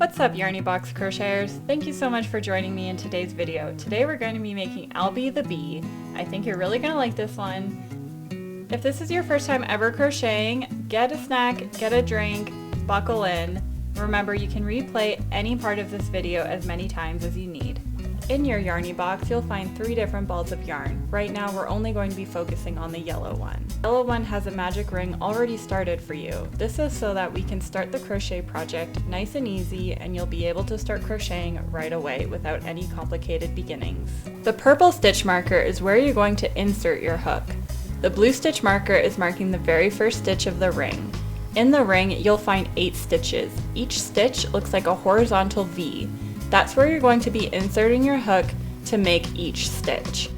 What's up, YarnyBox crocheters? Thank you so much for joining me in today's video. Today we're going to be making Albie the Bee. I think you're really going to like this one. If this is your first time ever crocheting, get a snack, get a drink, buckle in. Remember, you can replay any part of this video as many times as you need. In your YarnyBox, you'll find 3 different balls of yarn. Right now, we're only going to be focusing on the yellow one. The yellow one has a magic ring already started for you. This is so that we can start the crochet project nice and easy, and you'll be able to start crocheting right away without any complicated beginnings. The purple stitch marker is where you're going to insert your hook. The blue stitch marker is marking the very first stitch of the ring. In the ring, you'll find 8 stitches. Each stitch looks like a horizontal V. That's where you're going to be inserting your hook to make each stitch.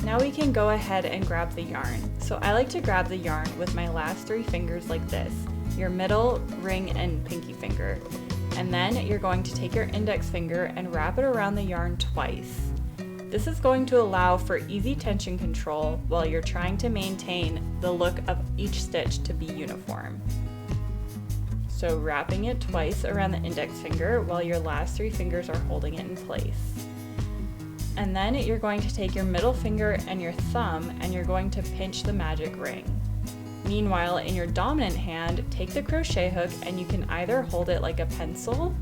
Now we can go ahead and grab the yarn. So I like to grab the yarn with my last 3 fingers like this, your middle, ring, and pinky finger. And then you're going to take your index finger and wrap it around the yarn twice. This is going to allow for easy tension control while you're trying to maintain the look of each stitch to be uniform. So wrapping it twice around the index finger while your last 3 fingers are holding it in place. And then you're going to take your middle finger and your thumb and you're going to pinch the magic ring. Meanwhile, in your dominant hand, take the crochet hook and you can either hold it like a pencil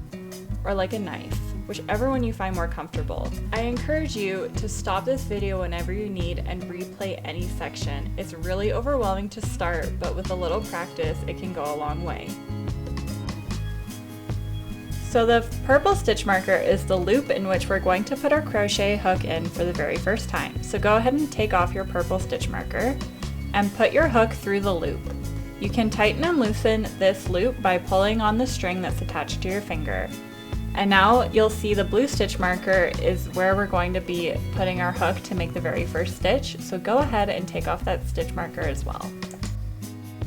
or like a knife, whichever one you find more comfortable. I encourage you to stop this video whenever you need and replay any section. It's really overwhelming to start, but with a little practice, it can go a long way. So the purple stitch marker is the loop in which we're going to put our crochet hook in for the very first time. So go ahead and take off your purple stitch marker and put your hook through the loop. You can tighten and loosen this loop by pulling on the string that's attached to your finger. And now you'll see the blue stitch marker is where we're going to be putting our hook to make the very first stitch. So go ahead and take off that stitch marker as well.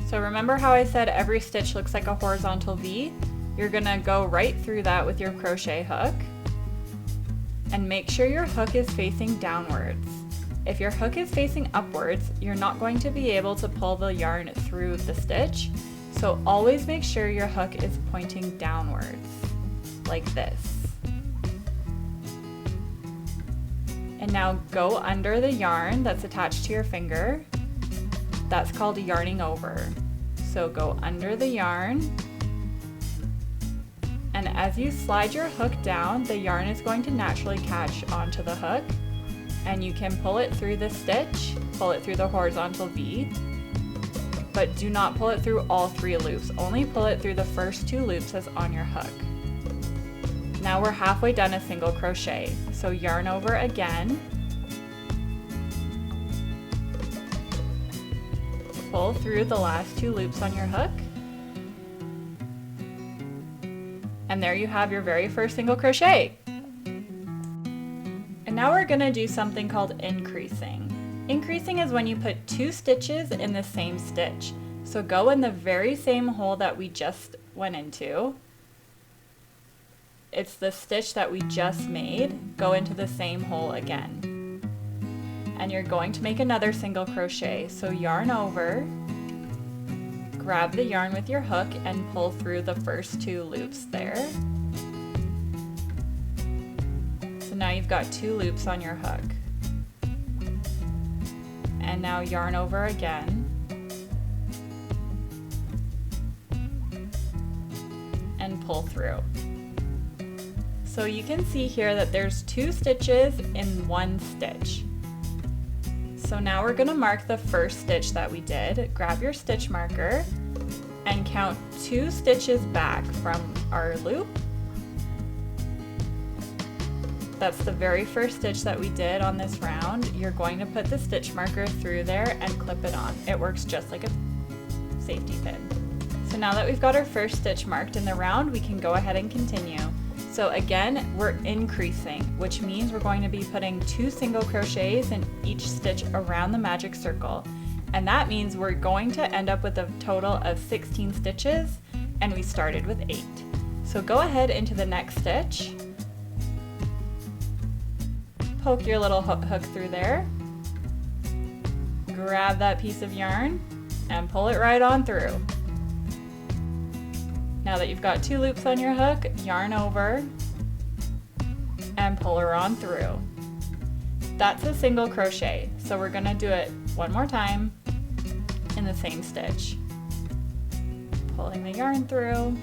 So remember how I said every stitch looks like a horizontal V? You're gonna go right through that with your crochet hook and make sure your hook is facing downwards. If your hook is facing upwards, you're not going to be able to pull the yarn through the stitch. So always make sure your hook is pointing downwards, like this. And now go under the yarn that's attached to your finger. That's called yarning over. So go under the yarn. And as you slide your hook down, the yarn is going to naturally catch onto the hook, and you can pull it through the stitch, pull it through the horizontal V, but do not pull it through all 3 loops. Only pull it through the first 2 loops that's on your hook. Now we're halfway done a single crochet. So yarn over again, pull through the last 2 loops on your hook, and there you have your very first single crochet. And now we're gonna do something called increasing. Increasing is when you put 2 stitches in the same stitch. So go in the very same hole that we just went into. It's the stitch that we just made. Go into the same hole again. And you're going to make another single crochet. So yarn over, grab the yarn with your hook and pull through the first 2 loops there. So now you've got 2 loops on your hook. And now yarn over again. And pull through. So you can see here that there's 2 stitches in 1 stitch. So now we're gonna mark the first stitch that we did. Grab your stitch marker and count 2 stitches back from our loop. That's the very first stitch that we did on this round. You're going to put the stitch marker through there and clip it on. It works just like a safety pin. So now that we've got our first stitch marked in the round, we can go ahead and continue. So again, we're increasing, which means we're going to be putting 2 single crochets in each stitch around the magic circle. And that means we're going to end up with a total of 16 stitches, and we started with 8. So go ahead into the next stitch, poke your little hook through there, grab that piece of yarn, and pull it right on through. Now that you've got 2 loops on your hook, yarn over and pull her on through. That's a single crochet, so we're gonna do it one more time in the same stitch. Pulling the yarn through,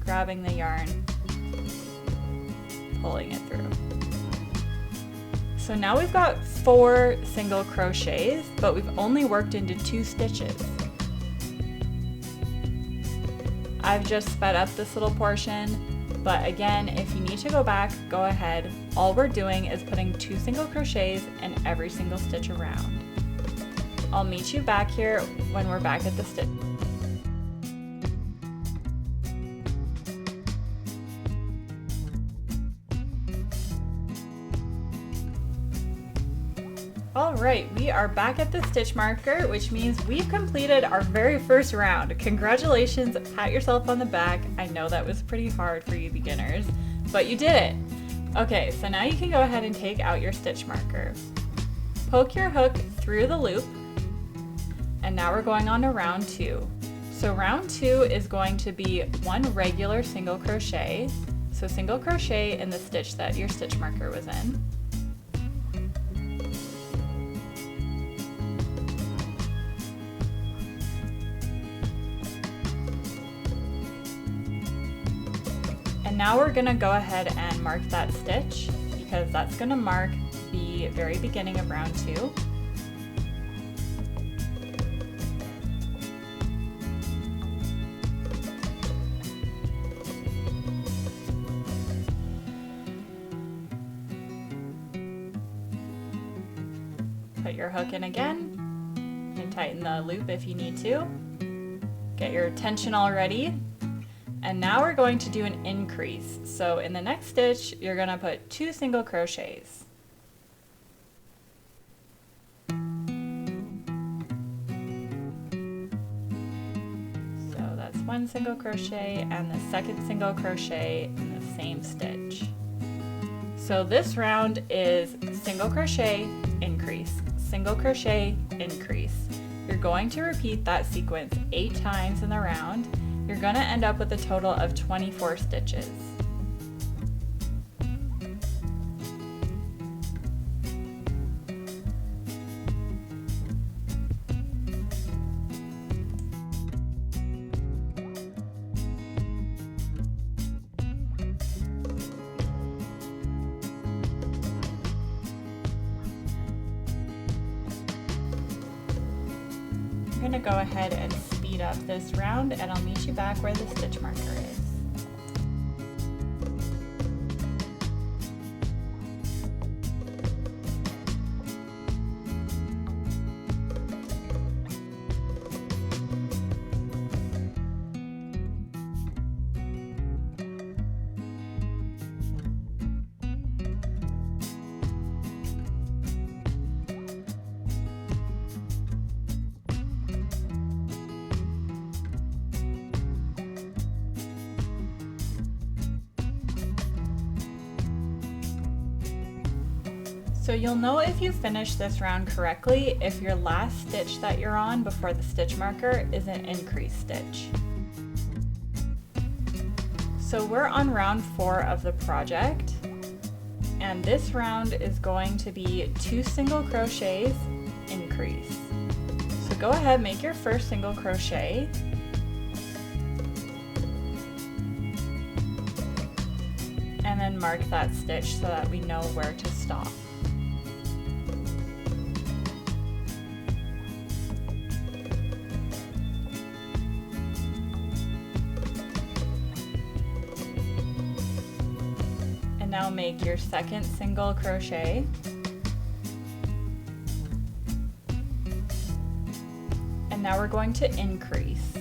grabbing the yarn, pulling it through. So now we've got 4 single crochets, but we've only worked into 2 stitches. I've just sped up this little portion, but again, if you need to go back, go ahead. All we're doing is putting 2 single crochets in every single stitch around. I'll meet you back here when we're back at the stitch. All right, we are back at the stitch marker, which means we've completed our very first round. Congratulations, pat yourself on the back. I know that was pretty hard for you beginners, but you did it. Okay, so now you can go ahead and take out your stitch marker. Poke your hook through the loop, and now we're going on to round 2. So round 2 is going to be 1 regular single crochet. So single crochet in the stitch that your stitch marker was in. And now we're gonna go ahead and mark that stitch because that's gonna mark the very beginning of round 2. Put your hook in again and tighten the loop if you need to. Get your tension all ready. And now we're going to do an increase. So in the next stitch, you're gonna put 2 single crochets. So that's 1 single crochet and the second single crochet in the same stitch. So this round is single crochet, increase, single crochet, increase. You're going to repeat that sequence 8 times in the round. You're going to end up with a total of 24 stitches. I'm going to go ahead and speed up this round, and I'll meet you back where the stitch marker is. So you'll know if you finish this round correctly if your last stitch that you're on before the stitch marker is an increase stitch. So we're on round 4 of the project, and this round is going to be 2 single crochets, increase. So go ahead, make your first single crochet. And then mark that stitch so that we know where to stop. Now make your second single crochet, and now we're going to increase.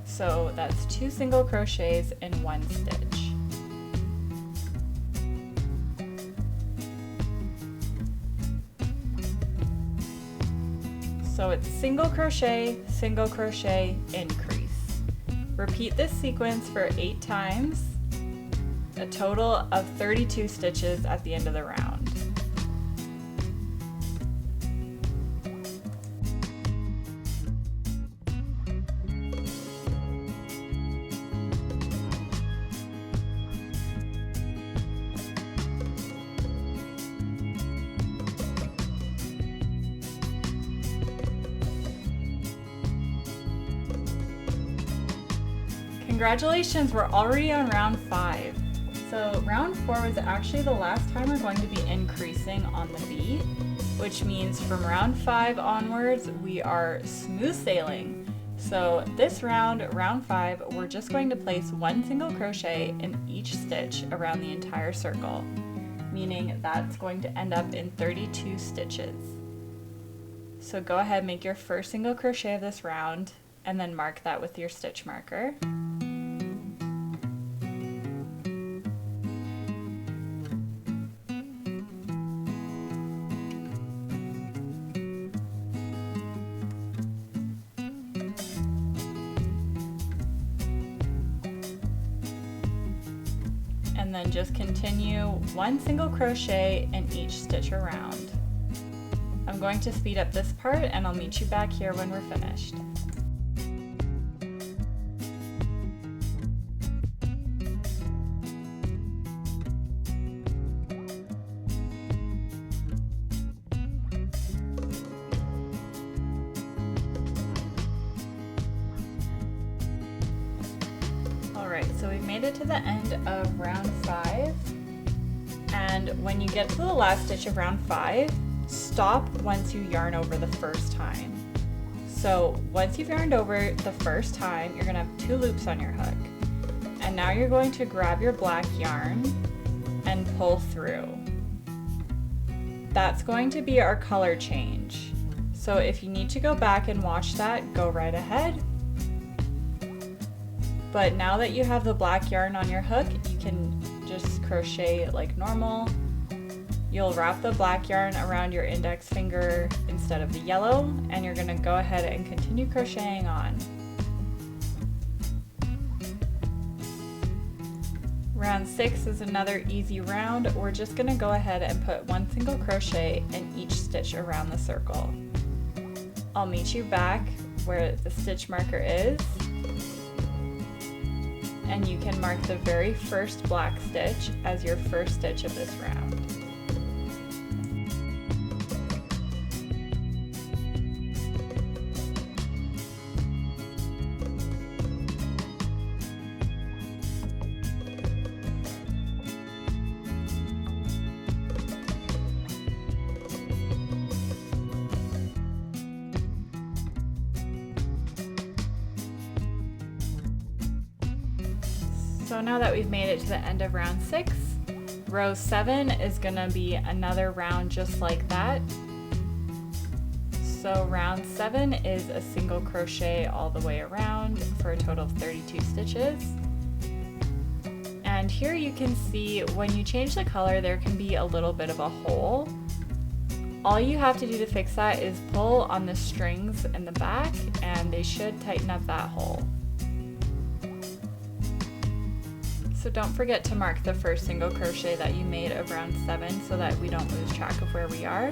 So that's 2 single crochets in 1 stitch. So it's single crochet, increase. Repeat this sequence for 8 times. A total of 32 stitches at the end of the round. Congratulations, we're already on round 5. So round 4 was actually the last time we're going to be increasing on the bee, which means from round 5 onwards, we are smooth sailing. So this round, round 5, we're just going to place 1 single crochet in each stitch around the entire circle, meaning that's going to end up in 32 stitches. So go ahead, make your first single crochet of this round, and then mark that with your stitch marker. And then just continue 1 single crochet in each stitch around. I'm going to speed up this part and I'll meet you back here when we're finished. Alright, so we've made it to the end of round 5, and when you get to the last stitch of round 5, stop once you yarn over the first time. So once you've yarned over the first time, you're going to have 2 loops on your hook. And now you're going to grab your black yarn and pull through. That's going to be our color change. So if you need to go back and watch that, go right ahead. But now that you have the black yarn on your hook, you can just crochet like normal. You'll wrap the black yarn around your index finger instead of the yellow, and you're gonna go ahead and continue crocheting on. Round 6 is another easy round. We're just gonna go ahead and put 1 single crochet in each stitch around the circle. I'll meet you back where the stitch marker is, and you can mark the very first black stitch as your first stitch of this round. So now that we've made it to the end of round 6, row 7 is gonna be another round just like that. So round 7 is a single crochet all the way around for a total of 32 stitches. And here you can see when you change the color, there can be a little bit of a hole. All you have to do to fix that is pull on the strings in the back and they should tighten up that hole. So don't forget to mark the first single crochet that you made of round 7 so that we don't lose track of where we are.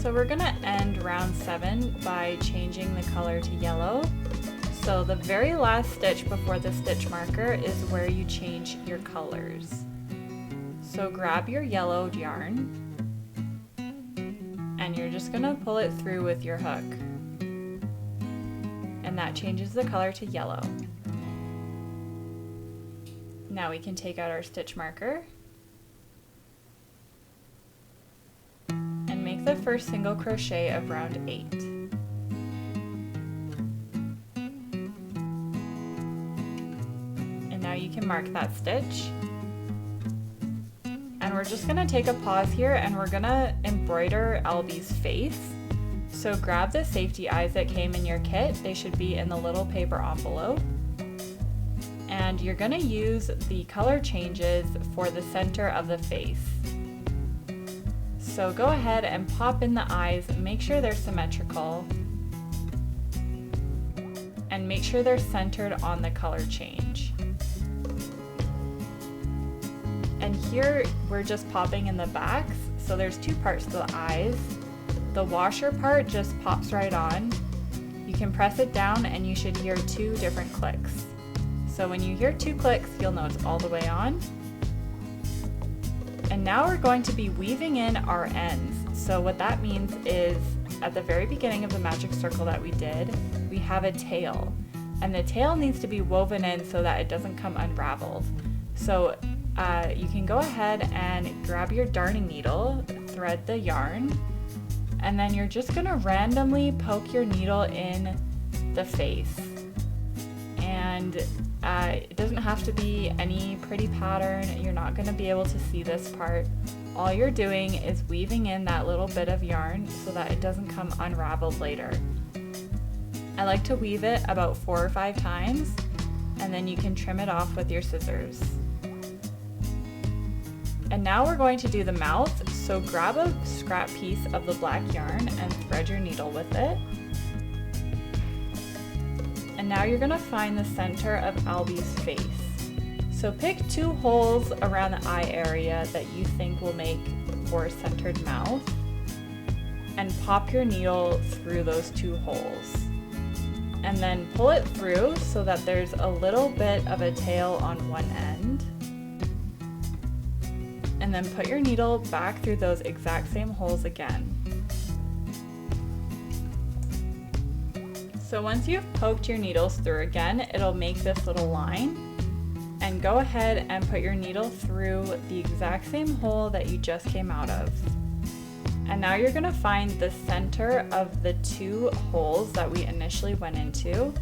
So we're gonna end round 7 by changing the color to yellow. So the very last stitch before the stitch marker is where you change your colors. So grab your yellow yarn and you're just gonna pull it through with your hook. And that changes the color to yellow. Now we can take out our stitch marker and make the first single crochet of round 8. And now you can mark that stitch. And we're just gonna take a pause here and we're gonna embroider Albie's face. So grab the safety eyes that came in your kit. They should be in the little paper envelope. And you're gonna use the color changes for the center of the face. So go ahead and pop in the eyes, make sure they're symmetrical, and make sure they're centered on the color change. And here we're just popping in the backs, so there's 2 parts to the eyes. The washer part just pops right on. You can press it down and you should hear 2 different clicks. So when you hear 2 clicks, you'll know it's all the way on. And now we're going to be weaving in our ends. So what that means is at the very beginning of the magic circle that we did, we have a tail. And the tail needs to be woven in so that it doesn't come unraveled. So you can go ahead and grab your darning needle, thread the yarn, and then you're just gonna randomly poke your needle in the face. And it doesn't have to be any pretty pattern. You're not gonna be able to see this part. All you're doing is weaving in that little bit of yarn so that it doesn't come unraveled later. I like to weave it about 4 or 5 times, and then you can trim it off with your scissors. And now we're going to do the mouth, so grab a scrap piece of the black yarn and thread your needle with it. And now you're gonna find the center of Albie's face. So pick 2 holes around the eye area that you think will make for a centered mouth, and pop your needle through those 2 holes. And then pull it through so that there's a little bit of a tail on one end. And then put your needle back through those exact same holes again. So once you've poked your needles through again, it'll make this little line. And go ahead and put your needle through the exact same hole that you just came out of. And now you're gonna find the center of the 2 holes that we initially went into.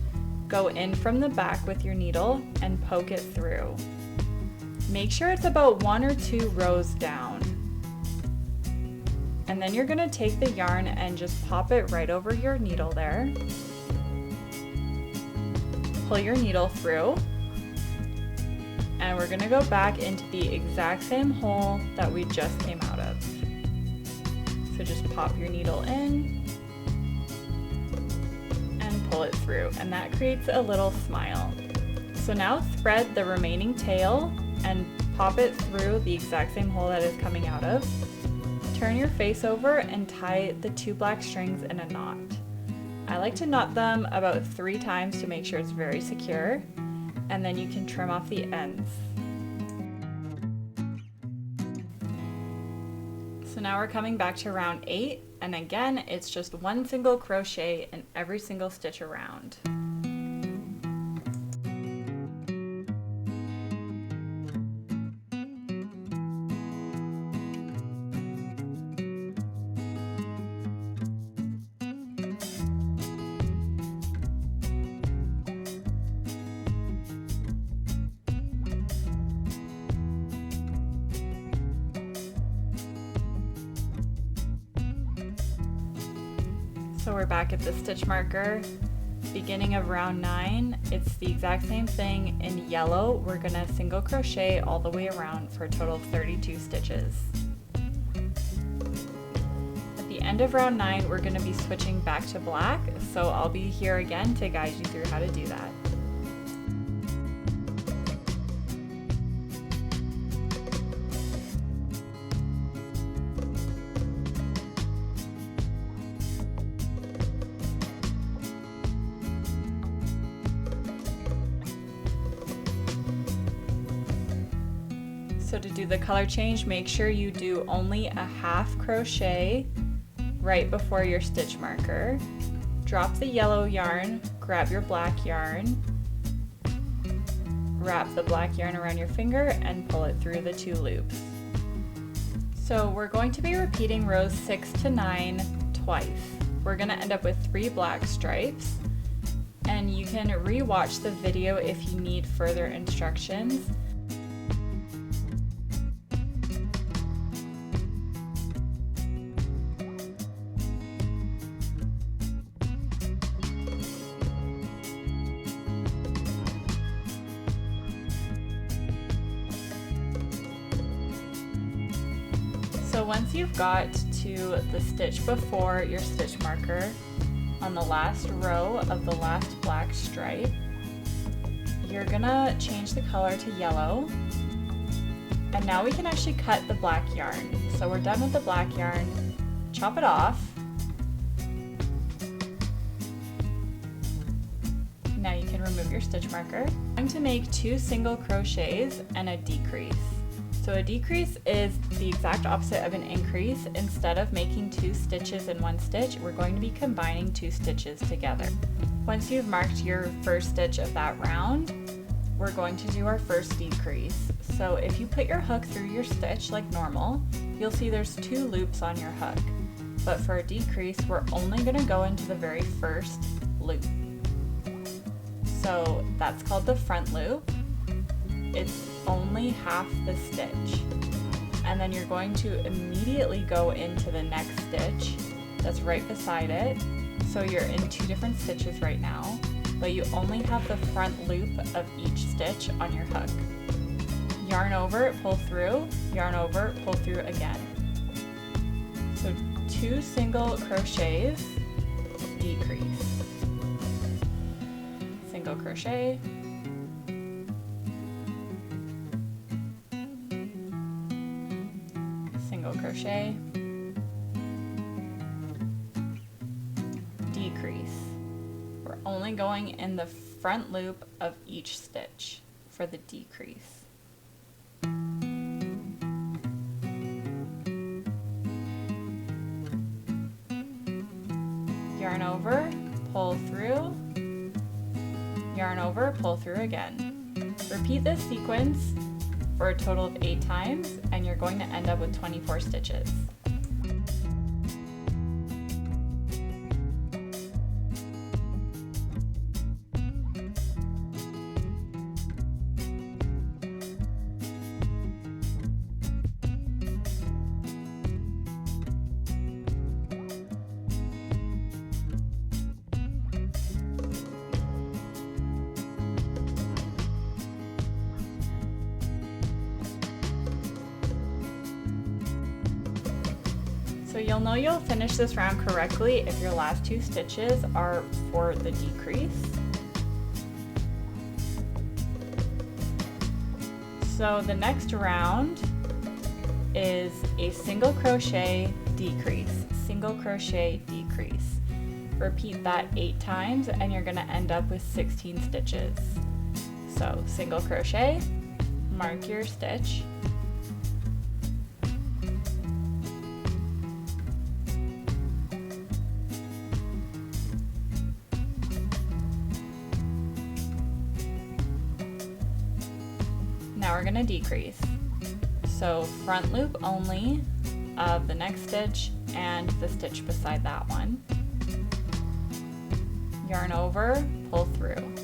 Go in from the back with your needle and poke it through. Make sure it's about 1 or 2 rows down. And then you're gonna take the yarn and just pop it right over your needle there. Pull your needle through. And we're gonna go back into the exact same hole that we just came out of. So just pop your needle in and pull it through, and that creates a little smile. So now thread the remaining tail and pop it through the exact same hole that is coming out of. Turn your face over and tie the 2 black strings in a knot. I like to knot them about 3 times to make sure it's very secure, and then you can trim off the ends. So now we're coming back to round 8, and again it's just 1 single crochet in every single stitch around. So we're back at the stitch marker, beginning of round 9. It's the exact same thing in yellow. We're gonna single crochet all the way around for a total of 32 stitches. At the end of round 9, we're gonna be switching back to black, so I'll be here again to guide you through how to do that. So to do the color change, make sure you do only a half crochet right before your stitch marker. Drop the yellow yarn, grab your black yarn, wrap the black yarn around your finger and pull it through the 2 loops. So we're going to be repeating rows 6 to 9 twice. We're gonna end up with 3 black stripes, and you can re-watch the video if you need further instructions. So once you've got to the stitch before your stitch marker on the last row of the last black stripe, you're gonna change the color to yellow. And now we can actually cut the black yarn. So we're done with the black yarn, chop it off. Now you can remove your stitch marker. I'm going to make 2 single crochets and a decrease. So a decrease is the exact opposite of an increase. Instead of making 2 stitches in 1 stitch, we're going to be combining 2 stitches together. Once you've marked your first stitch of that round, we're going to do our first decrease. So if you put your hook through your stitch like normal, you'll see there's 2 loops on your hook. But for a decrease, we're only going to go into the very first loop. So that's called the front loop. It's only half the stitch. And then you're going to immediately go into the next stitch that's right beside it. So you're in 2 different stitches right now, but you only have the front loop of each stitch on your hook. Yarn over, pull through, yarn over, pull through again. So 2 single crochets, decrease, single crochet, single crochet, decrease. We're only going in the front loop of each stitch for the decrease. Yarn over, pull through, yarn over, pull through again. Repeat this sequence for a total of 8 times, and you're going to end up with 24 stitches. So you'll know you'll finish this round correctly if your last 2 stitches are for the decrease. So the next round is a single crochet decrease, single crochet decrease. Repeat that 8 times and you're going to end up with 16 stitches. So single crochet, mark your stitch, now we're going to decrease. So front loop only of the next stitch and the stitch beside that one. Yarn over, pull through.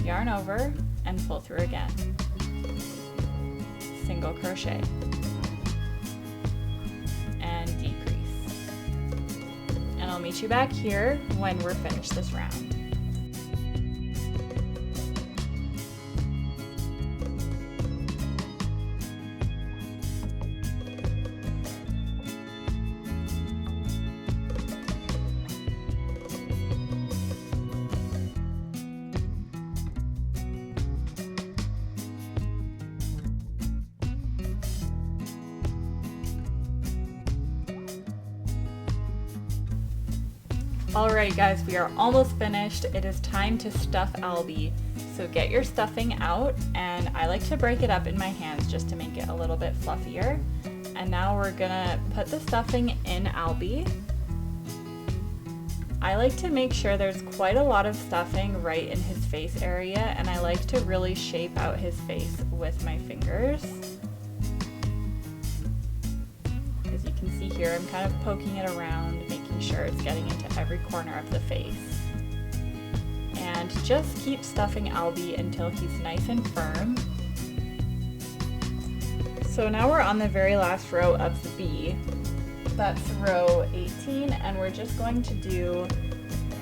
Yarn over and pull through again. Single crochet and decrease. And I'll meet you back here when we're finished this round. Alright guys, we are almost finished. It is time to stuff Albie. So get your stuffing out, and I like to break it up in my hands just to make it a little bit fluffier. And now we're gonna put the stuffing in Albie. I like to make sure there's quite a lot of stuffing right in his face area, and I like to really shape out his face with my fingers. As you can see here, I'm kind of poking it around, making sure it's getting into every corner of the face. And just keep stuffing Albie until he's nice and firm. So now we're on the very last row of the bee. That's row 18, and we're just going to do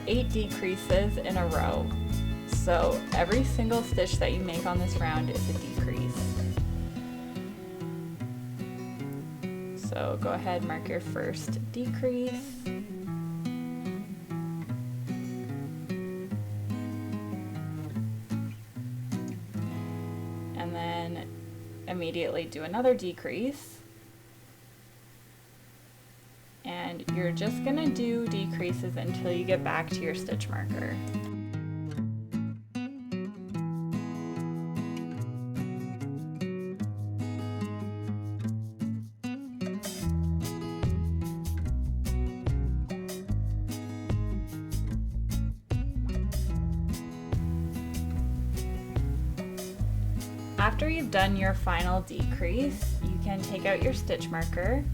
8 decreases in a row. So every single stitch that you make on this round is a decrease. So go ahead, mark your first decrease. And then immediately do another decrease. And you're just gonna do decreases until you get back to your stitch marker. After you've done your final decrease, you can take out your stitch marker .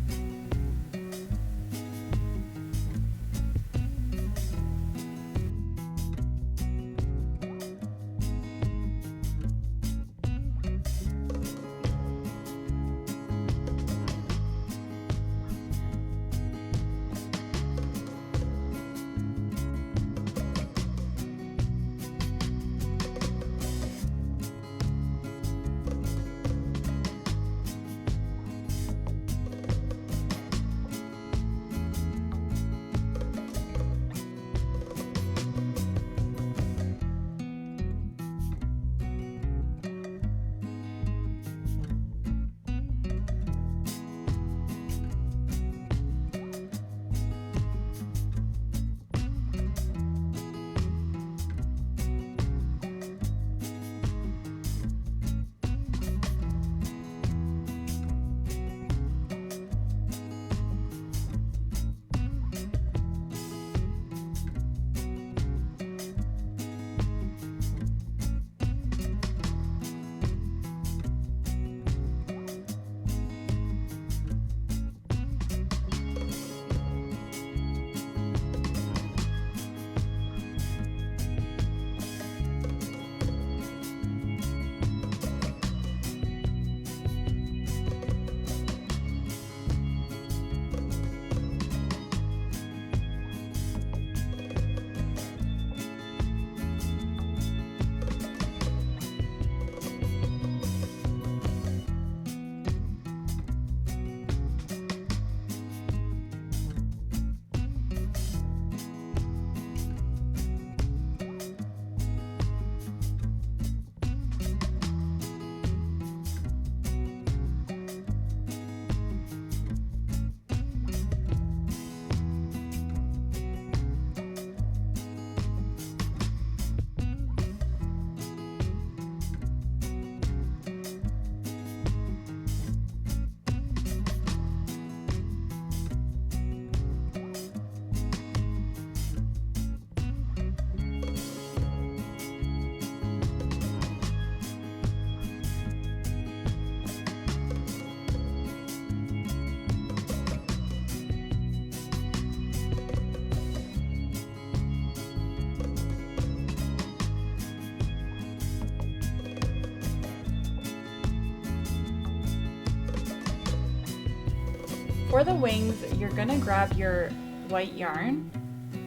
For the wings, you're gonna grab your white yarn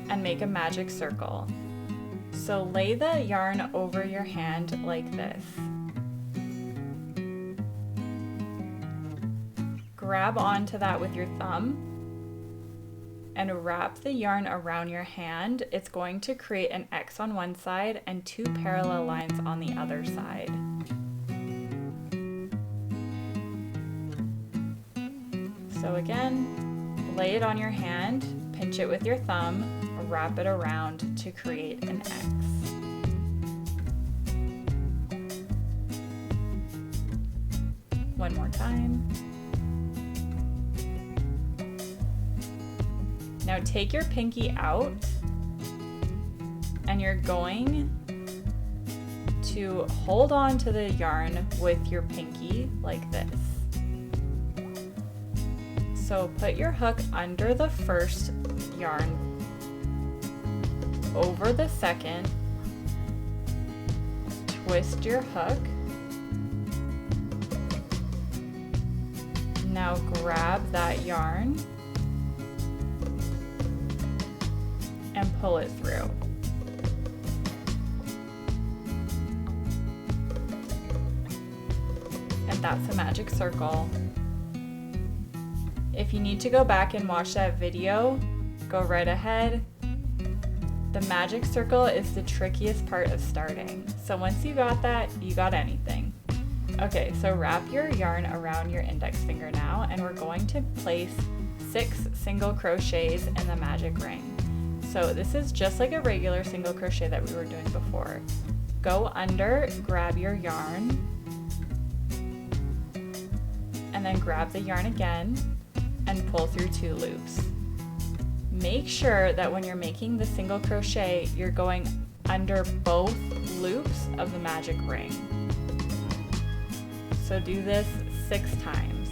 and make a magic circle. So lay the yarn over your hand like this. Grab onto that with your thumb and wrap the yarn around your hand. It's going to create an X on one side and two parallel lines on the other side. So again, lay it on your hand, pinch it with your thumb, wrap it around to create an X. One more time. Now take your pinky out and you're going to hold on to the yarn with your pinky like this. So put your hook under the first yarn, over the second, twist your hook. Now grab that yarn and pull it through. And that's a magic circle. If you need to go back and watch that video, go right ahead. The magic circle is the trickiest part of starting. So once you got that, you got anything. Okay, so wrap your yarn around your index finger now, and we're going to place 6 single crochets in the magic ring. So this is just like a regular single crochet that we were doing before. Go under, grab your yarn, and then grab the yarn again and pull through 2 loops. Make sure that when you're making the single crochet, you're going under both loops of the magic ring. So do this 6 times.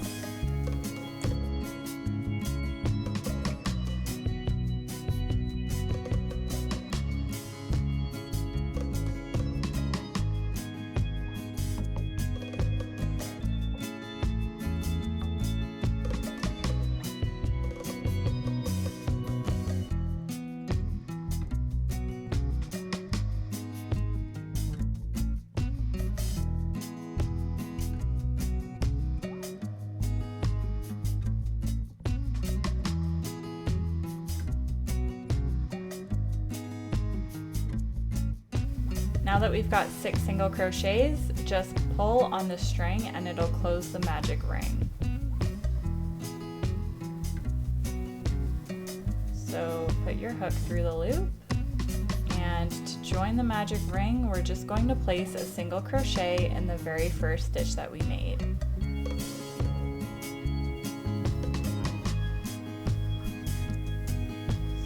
Now that we've got 6 single crochets, just pull on the string and it'll close the magic ring. So put your hook through the loop, and to join the magic ring, we're just going to place a single crochet in the very first stitch that we made.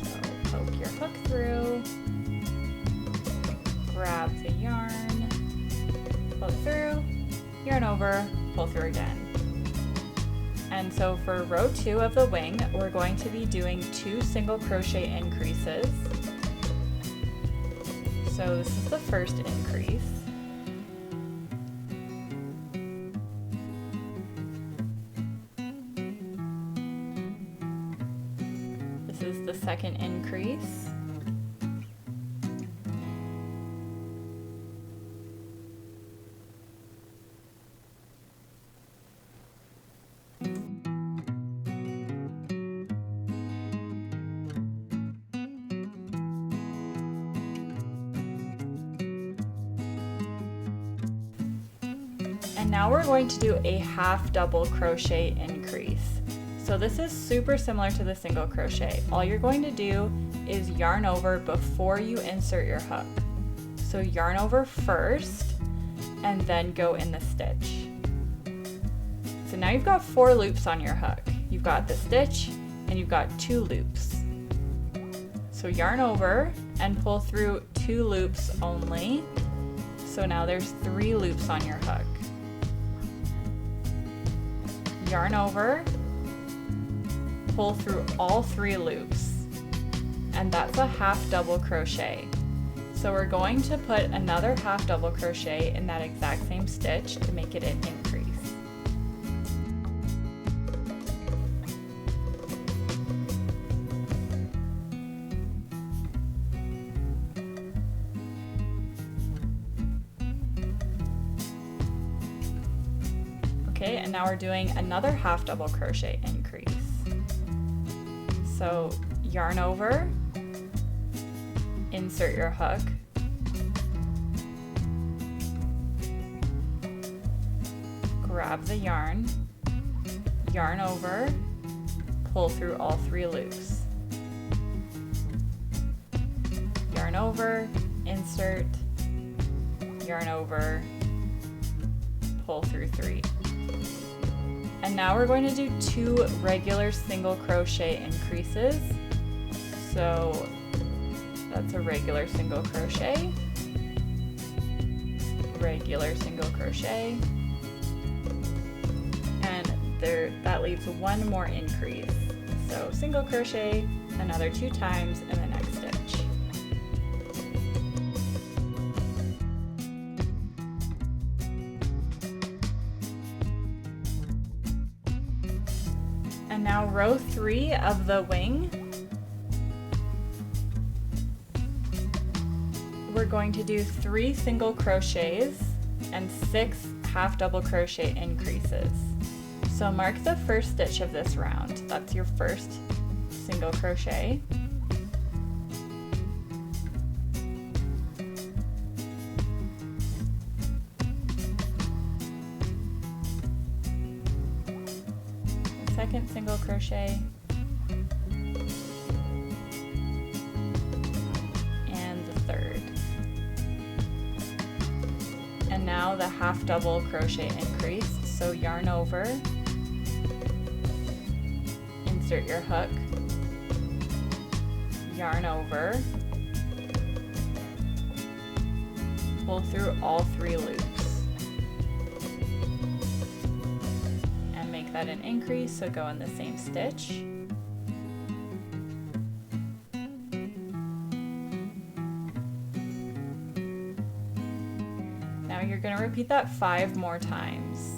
So poke your hook through, grab the yarn, pull it through, yarn over, pull through again. And so for row 2 of the wing, we're going to be doing 2 single crochet increases. So this is the first increase. This is the second increase. And now we're going to do a half double crochet increase. So this is super similar to the single crochet. All you're going to do is yarn over before you insert your hook. So yarn over first and then go in the stitch. So now you've got 4 loops on your hook. You've got the stitch and you've got 2 loops. So yarn over and pull through 2 loops only. So now there's 3 loops on your hook. Yarn over, pull through all 3 loops, and that's a half double crochet. So we're going to put another half double crochet in that exact same stitch to make it an increase. Okay, and now we're doing another half double crochet increase. So yarn over, insert your hook, grab the yarn, yarn over, pull through all 3 loops. Yarn over, insert, yarn over, pull through 3. And now we're going to do 2 regular single crochet increases. So that's a regular single crochet, regular single crochet, and that leaves 1 more increase. So single crochet another 2 times in the next stitch. And now row 3 of the wing, we're going to do 3 single crochets and 6 half double crochet increases. So mark the first stitch of this round. That's your first single crochet. Second single crochet, and the third. And now the half double crochet increase. So yarn over, insert your hook, yarn over, pull through all 3 loops. that an increase, so go in the same stitch. Now you're going to repeat that 5 more times.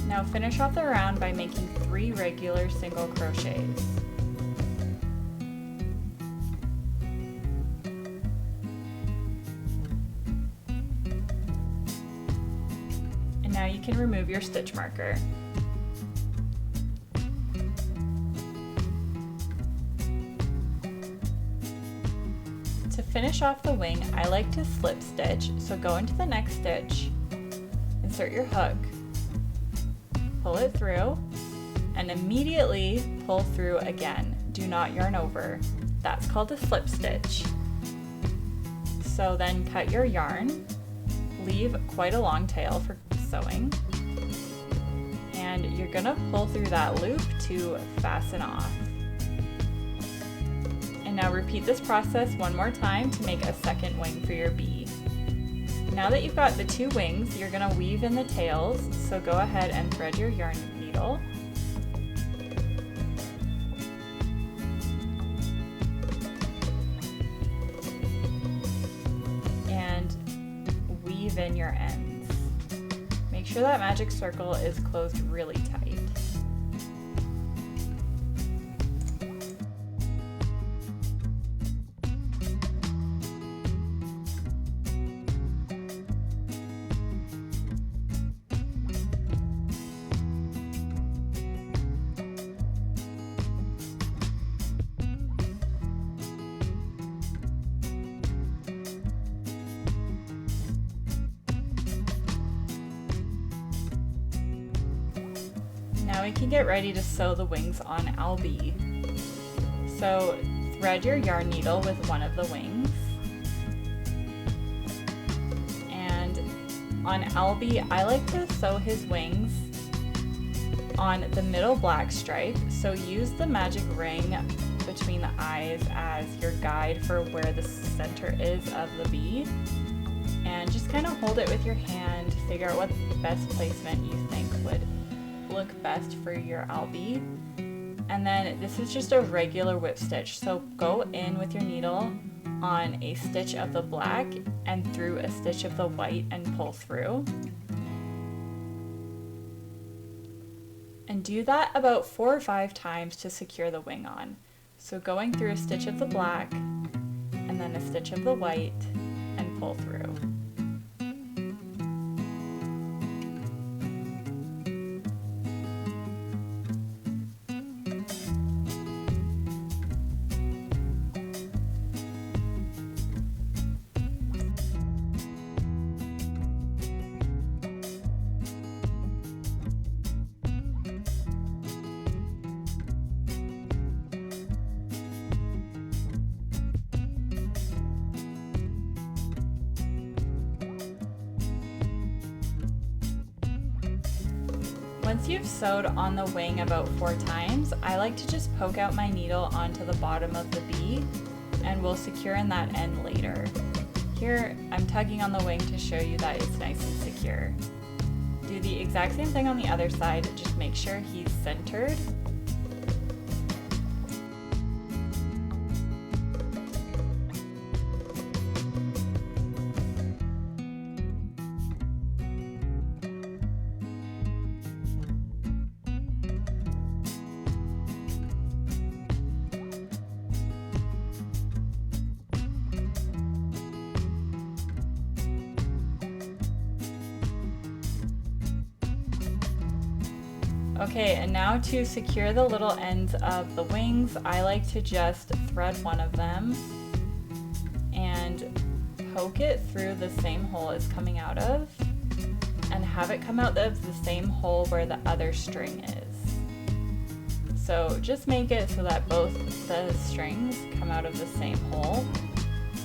Now finish off the round by making 3 regular single crochets. And now you can remove your stitch marker. To finish off the wing, I like to slip stitch, so go into the next stitch, insert your hook, pull it through, and immediately pull through again. Do not yarn over. That's called a slip stitch. So then cut your yarn, leave quite a long tail for sewing, and you're gonna pull through that loop to fasten off. And now repeat this process one more time to make a second wing for your bee. Now that you've got the 2 wings, you're gonna weave in the tails, so go ahead and thread your yarn needle. And weave in your ends. Make sure that magic circle is closed really tight. Now we can get ready to sew the wings on Albie. So thread your yarn needle with one of the wings. And on Albie, I like to sew his wings on the middle black stripe. So use the magic ring between the eyes as your guide for where the center is of the bee. And just kind of hold it with your hand, figure out what best placement you think would look best for your Albie. And then this is just a regular whip stitch, so go in with your needle on a stitch of the black and through a stitch of the white and pull through. And do that about 4 or 5 times to secure the wing on. So going through a stitch of the black and then a stitch of the white and pull through. Once you've sewed on the wing about 4 times, I like to just poke out my needle onto the bottom of the bee and we'll secure in that end later. Here, I'm tugging on the wing to show you that it's nice and secure. Do the exact same thing on the other side, just make sure he's centered. Okay, and now to secure the little ends of the wings, I like to just thread one of them and poke it through the same hole it's coming out of and have it come out of the same hole where the other string is. So just make it so that both the strings come out of the same hole,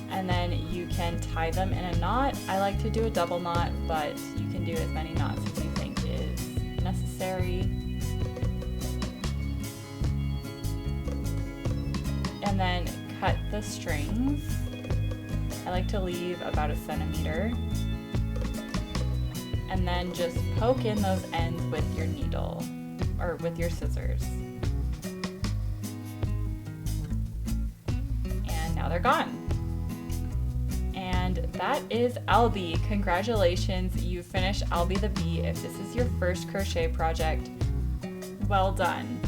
and then you can tie them in a knot. I like to do a double knot, but you can do as many knots as you think is necessary. And then cut the strings. I like to leave about 1 centimeter. And then just poke in those ends with your needle or with your scissors. And now they're gone. And that is Albie. Congratulations, you finished Albie the Bee. If this is your first crochet project, well done.